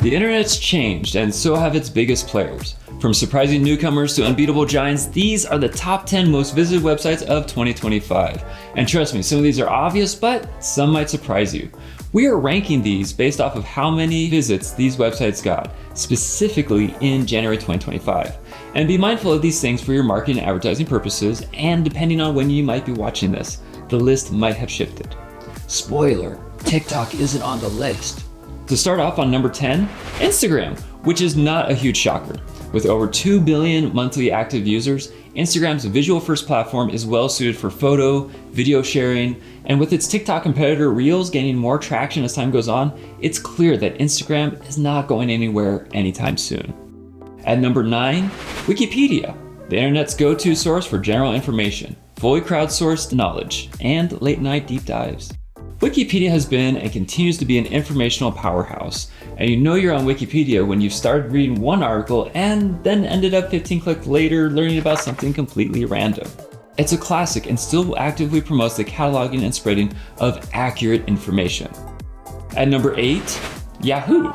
The internet's changed, and so have its biggest players. From surprising newcomers to unbeatable giants, these are the top 10 most visited websites of 2025. And trust me, some of these are obvious, but some might surprise you. We are ranking these based off of how many visits these websites got, specifically in January 2025. And be mindful of these things for your marketing and advertising purposes, and depending on when you might be watching this, the list might have shifted. Spoiler, TikTok isn't on the list. To start off on number 10, Instagram, which is not a huge shocker. With over 2 billion monthly active users, Instagram's visual-first platform is well suited for photo, video sharing, and with its TikTok competitor Reels gaining more traction as time goes on, it's clear that Instagram is not going anywhere anytime soon. At number 9, Wikipedia, the internet's go-to source for general information, fully crowdsourced knowledge, and late-night deep dives. Wikipedia has been and continues to be an informational powerhouse, and you know you're on Wikipedia when you've started reading one article and then ended up 15 clicks later learning about something completely random. It's a classic and still actively promotes the cataloging and spreading of accurate information. At number 8, Yahoo.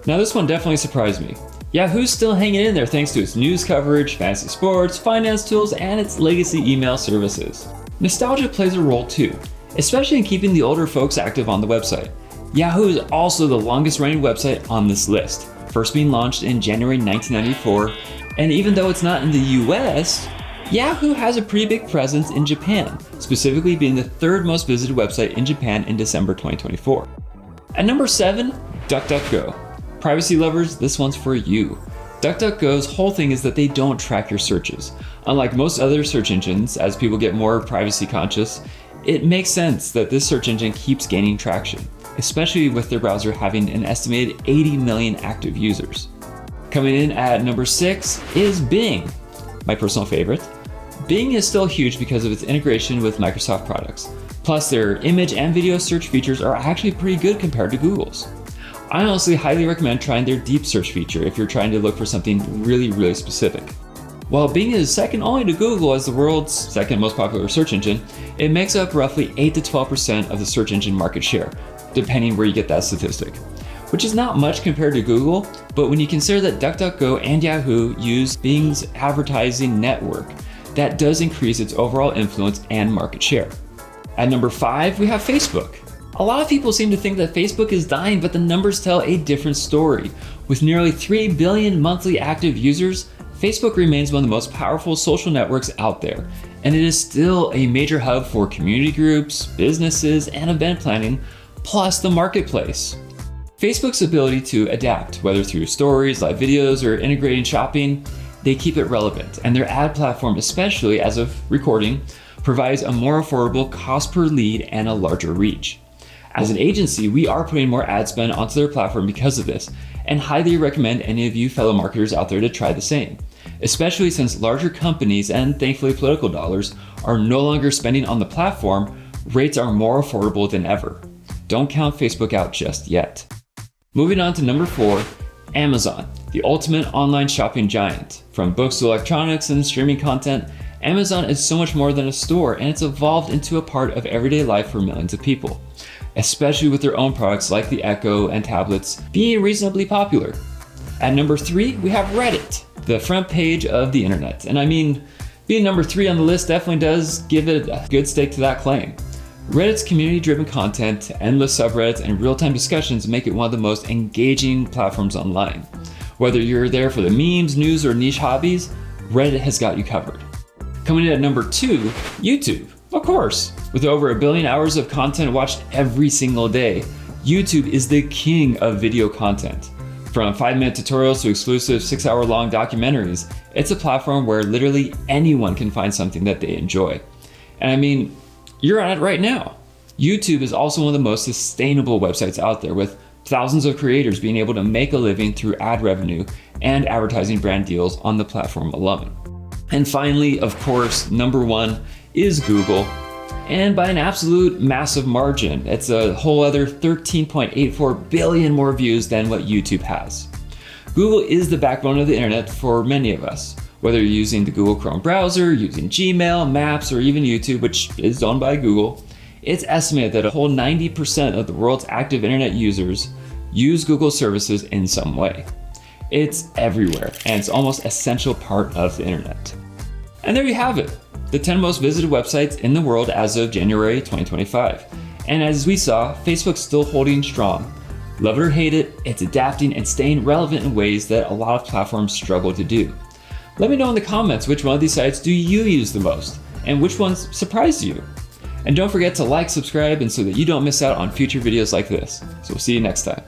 Now this one definitely surprised me. Yahoo's still hanging in there thanks to its news coverage, fantasy sports, finance tools, and its legacy email services. Nostalgia plays a role too, especially in keeping the older folks active on the website. Yahoo is also the longest running website on this list, first being launched in January 1994, and even though it's not in the US, Yahoo has a pretty big presence in Japan, specifically being the third most visited website in Japan in December 2024. At number 7, DuckDuckGo. Privacy lovers, this one's for you. DuckDuckGo's whole thing is that they don't track your searches. Unlike most other search engines, as people get more privacy conscious, it makes sense that this search engine keeps gaining traction, especially with their browser having an estimated 80 million active users. Coming in at number 6 is Bing, my personal favorite. Bing is still huge because of its integration with Microsoft products. Plus, their image and video search features are actually pretty good compared to Google's. I honestly highly recommend trying their deep search feature if you're trying to look for something really specific. While Bing is second only to Google as the world's second most popular search engine, it makes up roughly 8 to 12% of the search engine market share, depending where you get that statistic. Which is not much compared to Google, but when you consider that DuckDuckGo and Yahoo use Bing's advertising network, that does increase its overall influence and market share. At number 5, we have Facebook. A lot of people seem to think that Facebook is dying, but the numbers tell a different story. With nearly 3 billion monthly active users, Facebook remains one of the most powerful social networks out there, and it is still a major hub for community groups, businesses, and event planning, plus the marketplace. Facebook's ability to adapt, whether through stories, live videos, or integrating shopping, they keep it relevant, and their ad platform, especially as of recording, provides a more affordable cost per lead and a larger reach. As an agency, we are putting more ad spend onto their platform because of this, and highly recommend any of you fellow marketers out there to try the same, especially since larger companies and thankfully political dollars are no longer spending on the platform. Rates are more affordable than ever. Don't count Facebook out just yet. Moving on to number 4, Amazon, the ultimate online shopping giant. From books to electronics and streaming content, Amazon is so much more than a store, and it's evolved into a part of everyday life for millions of people, especially with their own products like the Echo and tablets being reasonably popular. At number 3, we have Reddit, the front page of the internet. And I mean, being number 3 on the list definitely does give it a good stake to that claim. Reddit's community-driven content, endless subreddits, and real-time discussions make it one of the most engaging platforms online. Whether you're there for the memes, news, or niche hobbies, Reddit has got you covered. Coming in at number 2, YouTube. Of course, with over 1 billion hours of content watched every single day, YouTube is the king of video content. From 5-minute tutorials to exclusive 6-hour-long documentaries, it's a platform where literally anyone can find something that they enjoy. And I mean, you're on it right now. YouTube is also one of the most sustainable websites out there, with thousands of creators being able to make a living through ad revenue and advertising brand deals on the platform alone. And finally, of course, number 1 is Google, and by an absolute massive margin. It's a whole other 13.84 billion more views than what YouTube has. Google is the backbone of the internet for many of us, whether you're using the Google Chrome browser, using Gmail, Maps, or even YouTube, which is owned by Google. It's estimated that a whole 90% of the world's active internet users use Google services in some way. It's everywhere, and it's almost an essential part of the internet. And there you have it, the 10 most visited websites in the world as of January 2025. And as we saw, Facebook's still holding strong. Love it or hate it, it's adapting and staying relevant in ways that a lot of platforms struggle to do. Let me know in the comments which one of these sites do you use the most, and which ones surprised you. And don't forget to like, subscribe, and so that you don't miss out on future videos like this. So we'll see you next time.